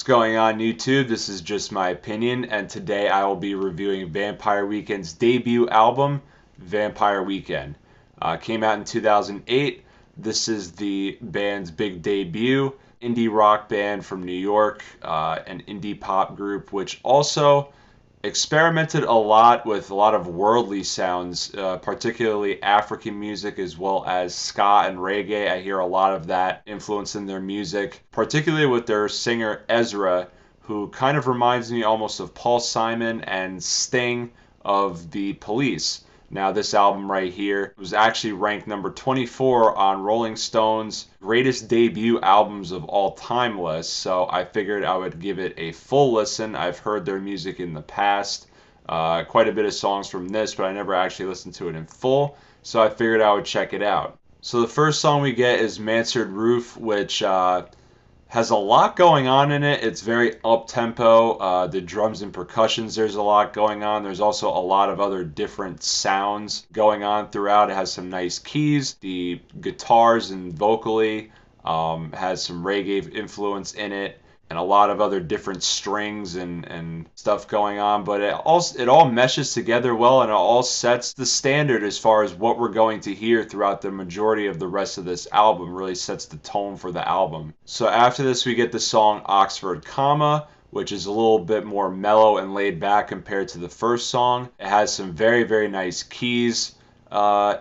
going on YouTube? This is Just My Opinion, and today I will be reviewing Vampire Weekend's debut album, Vampire Weekend. Came out in 2008. This is the band's big debut. Indie rock band from New York, an indie pop group, which also experimented a lot with a lot of worldly sounds, particularly African music as well as ska and reggae. I hear a lot of that influence in their music, particularly with their singer Ezra, who kind of reminds me almost of Paul Simon and Sting of the Police. Now, this album right here was actually ranked number 24 on Rolling Stone's greatest debut albums of all time list, so I figured I would give it a full listen. I've heard their music in the past, quite a bit of songs from this, but I never actually listened to it in full, so I figured I would check it out. So the first song we get is Mansard Roof, which has a lot going on in it. It's very up-tempo. The drums and percussions, there's a lot going on. There's also a lot of other different sounds going on throughout. It has some nice keys. The guitars and vocally has some reggae influence in it, and a lot of other different strings and stuff going on, but it all meshes together well, and it all sets the standard as far as what we're going to hear throughout the majority of the rest of this album. Really sets the tone for the album. So after this we get the song Oxford Comma, which is a little bit more mellow and laid back compared to the first song. It has some very nice keys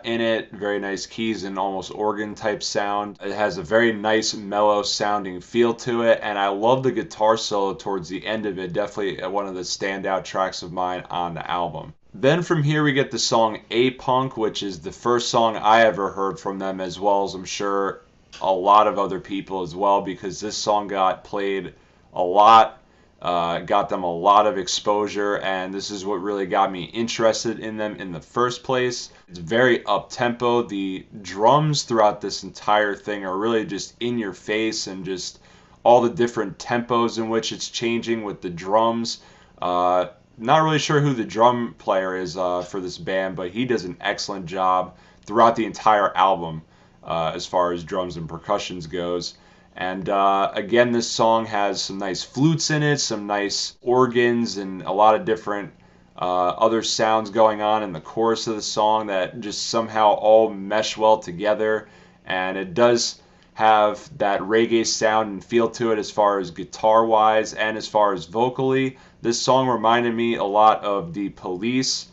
in it, very nice keys and almost organ type sound. It has a very nice mellow sounding feel to it, and I love the guitar solo towards the end of it. Definitely one of the standout tracks of mine on the album. Then from here we get the song A-Punk, which is the first song I ever heard from them, as well as I'm sure a lot of other people as well, because this song got played a lot. Got them a lot of exposure, and this is what really got me interested in them in the first place. It's very up-tempo. The drums throughout this entire thing are really just in your face, and just all the different tempos in which it's changing with the drums. Not really sure who the drum player is for this band, but he does an excellent job throughout the entire album as far as drums and percussions goes. And again, this song has some nice flutes in it, some nice organs, and a lot of different other sounds going on in the chorus of the song that just somehow all mesh well together. And it does have that reggae sound and feel to it as far as guitar-wise and as far as vocally. This song reminded me a lot of the Police,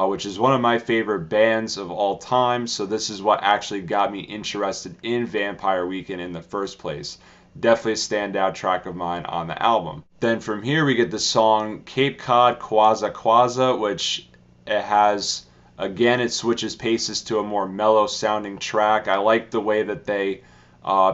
which is one of my favorite bands of all time, so this is what actually got me interested in Vampire Weekend in the first place. Definitely a standout track of mine on the album. Then from here we get the song Cape Cod Quaza Quaza, which it has, again, it switches paces to a more mellow sounding track. I like the way that they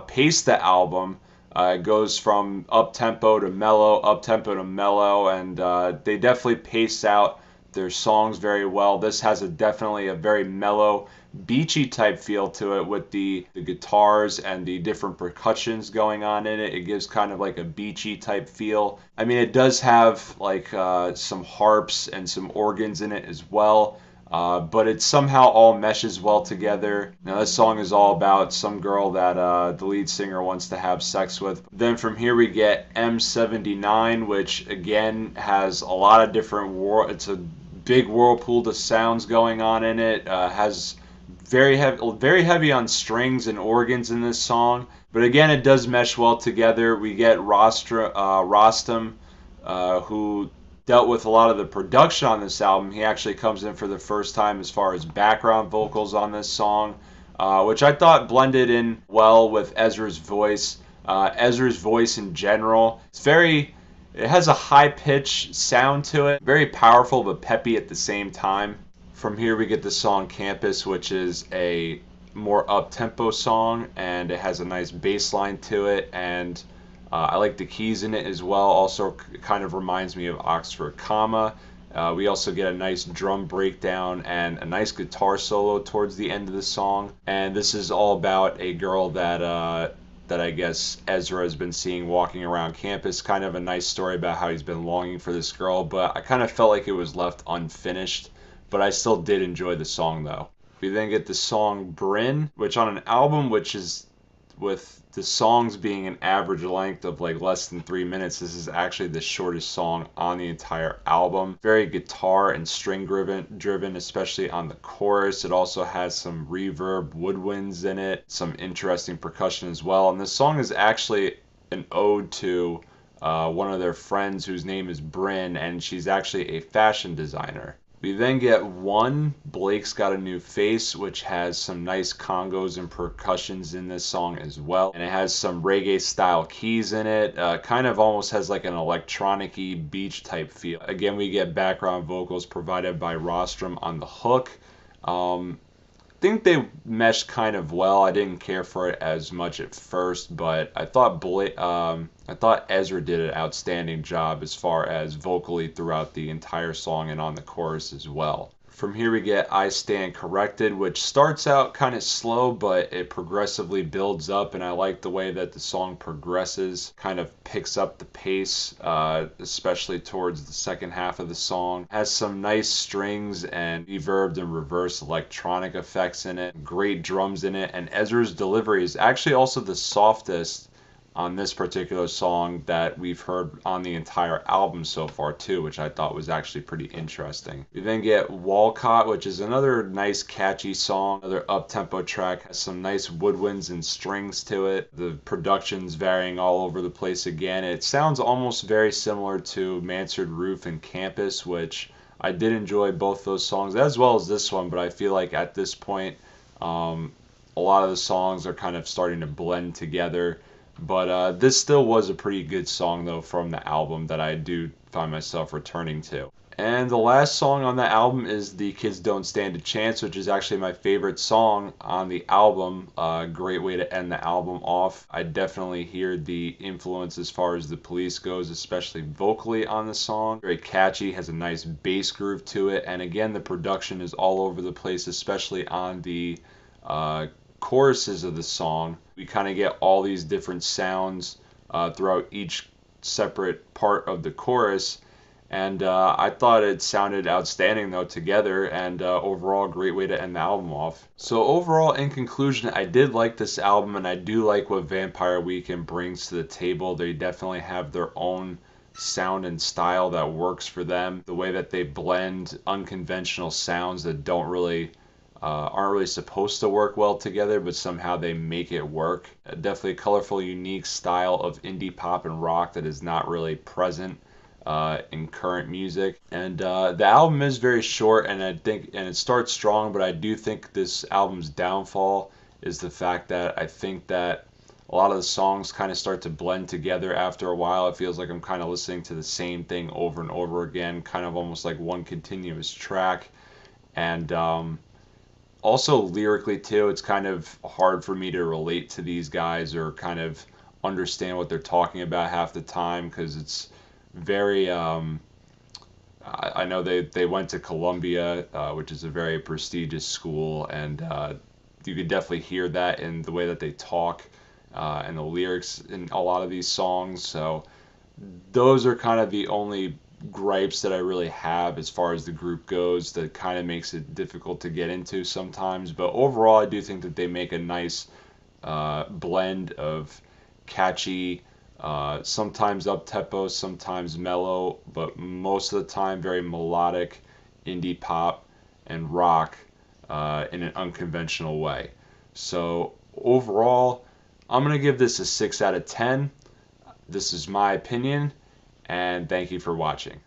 pace the album. It goes from up-tempo to mellow, and they definitely pace out their songs very well. This has definitely a very mellow, beachy type feel to it with the guitars and the different percussions going on in it. It gives kind of like a beachy type feel. I mean, it does have like some harps and some organs in it as well. But it somehow all meshes well together. Now this song is all about some girl that the lead singer wants to have sex with. Then from here we get M79, which again has a lot of different it's a big whirlpool of sounds going on in it. Has very heavy on strings and organs in this song. But again, it does mesh well together. We get Rostam, who dealt with a lot of the production on this album. He actually comes in for the first time as far as background vocals on this song, which I thought blended in well with Ezra's voice. Ezra's voice in general, it has a high-pitched sound to it, very powerful but peppy at the same time. From here we get the song Campus, which is a more up-tempo song, and it has a nice bass line to it, and I like the keys in it as well. Also kind of reminds me of Oxford Comma. We also get a nice drum breakdown and a nice guitar solo towards the end of the song. And this is all about a girl that I guess Ezra has been seeing walking around campus. Kind of a nice story about how he's been longing for this girl, but I kind of felt like it was left unfinished. But I still did enjoy the song though. We then get the song Bryn, which on an album which is with the songs being an average length of like less than 3 minutes, this is actually the shortest song on the entire album. Very guitar and string driven, especially on the chorus. It also has some reverb woodwinds in it, some interesting percussion as well. And this song is actually an ode to one of their friends whose name is Bryn, and she's actually a fashion designer. We then get One, Blake's Got a New Face, which has some nice congos and percussions in this song as well. And it has some reggae style keys in it. Kind of almost has like an electronic-y beach type feel. Again, we get background vocals provided by Rostrum on the hook. Think they meshed kind of well. I didn't care for it as much at first, but I thought Ezra did an outstanding job as far as vocally throughout the entire song and on the chorus as well. From here we get I Stand Corrected, which starts out kind of slow, but it progressively builds up, and I like the way that the song progresses, kind of picks up the pace, especially towards the second half of the song. Has some nice strings and reverbed and reverse electronic effects in it, great drums in it, and Ezra's delivery is actually also the softest on this particular song that we've heard on the entire album so far too, which I thought was actually pretty interesting. We then get Walcott, which is another nice catchy song, another up-tempo track, has some nice woodwinds and strings to it. The production's varying all over the place again. It sounds almost very similar to Mansard Roof and Campus, which I did enjoy both those songs as well as this one, but I feel like at this point a lot of the songs are kind of starting to blend together. But this still was a pretty good song, though, from the album that I do find myself returning to. And the last song on the album is The Kids Don't Stand a Chance, which is actually my favorite song on the album. Great way to end the album off. I definitely hear the influence as far as The Police goes, especially vocally on the song. Very catchy, has a nice bass groove to it. And again, the production is all over the place, especially on the choruses of the song. We kind of get all these different sounds throughout each separate part of the chorus, and I thought it sounded outstanding though together, and overall great way to end the album off. So overall, in conclusion, I did like this album, and I do like what Vampire Weekend brings to the table. They definitely have their own sound and style that works for them. The way that they blend unconventional sounds that aren't really supposed to work well together, but somehow they make it work. Definitely a colorful, unique style of indie pop and rock that is not really present in current music. And the album is very short, and it starts strong, but I do think this album's downfall is the fact that I think that a lot of the songs kind of start to blend together after a while. It feels like I'm kind of listening to the same thing over and over again, kind of almost like one continuous track. And also lyrically too, it's kind of hard for me to relate to these guys or kind of understand what they're talking about half the time, because it's very I know they went to Columbia, which is a very prestigious school, and you could definitely hear that in the way that they talk and the lyrics in a lot of these songs. So those are kind of the only gripes that I really have as far as the group goes, that kind of makes it difficult to get into sometimes. But overall, I do think that they make a nice blend of catchy, sometimes up-tempo, sometimes mellow, but most of the time very melodic indie pop and rock in an unconventional way. So overall, I'm going to give this a 6 out of 10. This is my opinion, and thank you for watching.